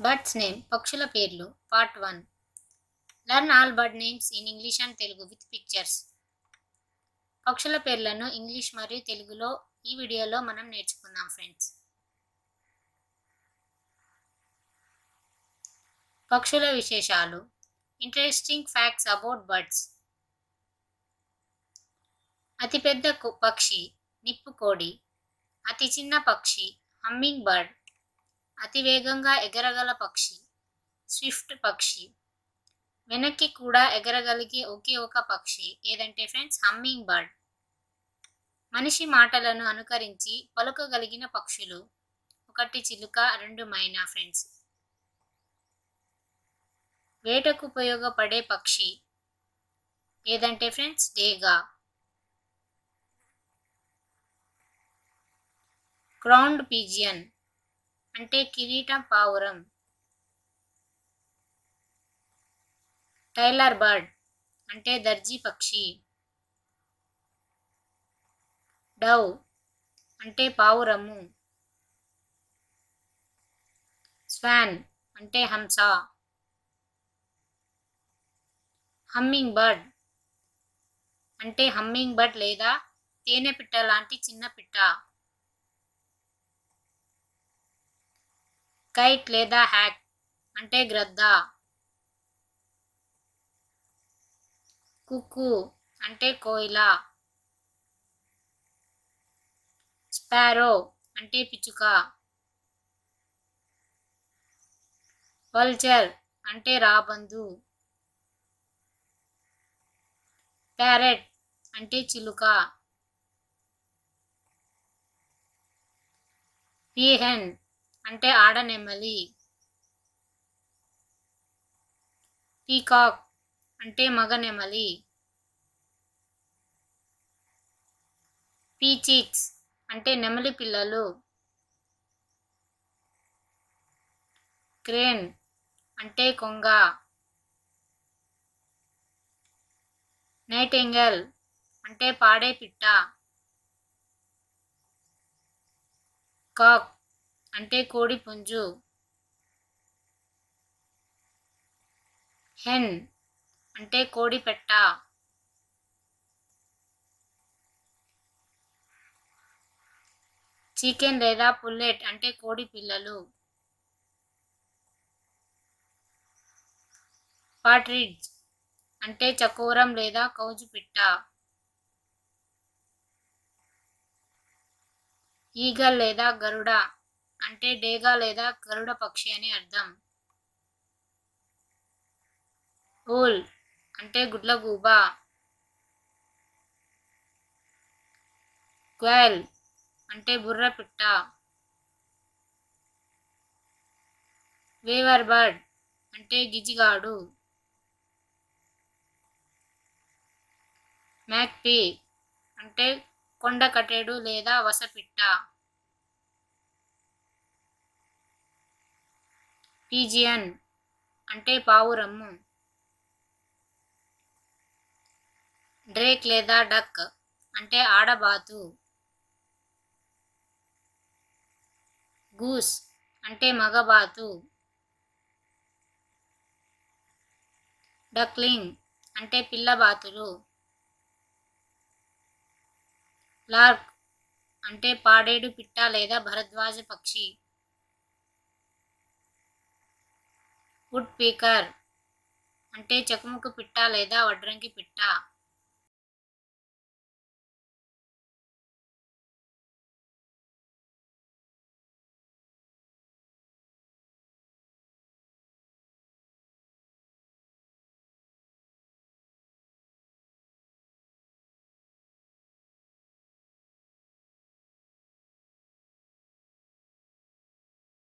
Birds name పక్షుల పేర్లు part 1. Learn all bird names in English and Telugu with pictures. పక్షుల పేర్లను ఇంగ్లీష్ మరియు తెలుగులో ఈ వీడియోలో మనం నేర్చుకుందాం ఫ్రెండ్స్. పక్షుల విశేషాలు. Interesting facts about birds. అతిపెద్ద పక్షి నిప్పుకోడి. అతి చిన్న పక్షి హమ్మింగ్ బర్డ్. అతి వేగంగా ఎగరగల పక్షి స్విఫ్ట్ పక్షి. వెనక్కి కూడా ఎగరగలిగే ఒకే ఒక పక్షి ఏదంటే ఫ్రెండ్స్ హమ్మింగ్ బర్డ్. మనిషి మాటలను అనుకరించి పలుకగలిగిన పక్షులు 1 చిలుక 2 మైనా ఫ్రెండ్స్. వేటకు ఉపయోగపడే పక్షి ఏదంటే ఫ్రెండ్స్ డేగా. క్రౌన్డ్ పిజియన్ అంటే కిరీటం పావురం. టైలర్ బర్డ్ అంటే దర్జీ పక్షి. డవ్ అంటే పావురము. స్వాన్ అంటే హంస. హమ్మింగ్ బర్డ్ అంటే హమ్మింగ్ బర్డ్ లేదా తేనె పిట్ట లాంటి చిన్న పిట్ట. కైట్ లేదా హ్యాక్ అంటే గ్రద్ద. కుక్కు అంటే కోయిల. స్పారో అంటే పిచ్చుక. వల్చర్ అంటే రాబందు. ప్యారెట్ అంటే చిలుక. పీహెన్ అంటే ఆడనెమ్మలి. పీకాక్ అంటే మగనెమలి. పీచిక్స్ అంటే నెమలి పిల్లలు. క్రేన్ అంటే కొంగ. నైటింగేల్ అంటే పాడే పిట్ట. కాక్ అంటే కోడి పుంజు. హెన్ అంటే కోడి పెట్ట. చికెన్ లేదా పుల్లెట్ అంటే కోడి పిల్లలు. పాట్రిడ్జ్ అంటే చకోరం లేదా కౌజు పిట్ట. ఈగల్ లేదా గరుడ అంటే డేగ లేదా గరుడ పక్షి అని అర్థం. ఊల్ అంటే గుడ్లగూబ. క్వైల్ అంటే బుర్ర పిట్ట. వేవర్ బర్డ్ అంటే గిజిగాడు. మ్యాక్పీ అంటే కొండ కట్టెడు లేదా వసపిట్ట. పీజియన్ అంటే పావురము. డ్రేక్ లేదా డక్ అంటే ఆడబాతు. గూస్ అంటే మగబాతు. డక్లింగ్ అంటే పిల్లబాతులు. లార్క్ అంటే పాడేడు పిట్ట లేదా భరద్వాజ పక్షి. వుడ్ పీకర్ అంటే చకుముకు పిట్ట లేదా వడ్రంగి పిట్ట.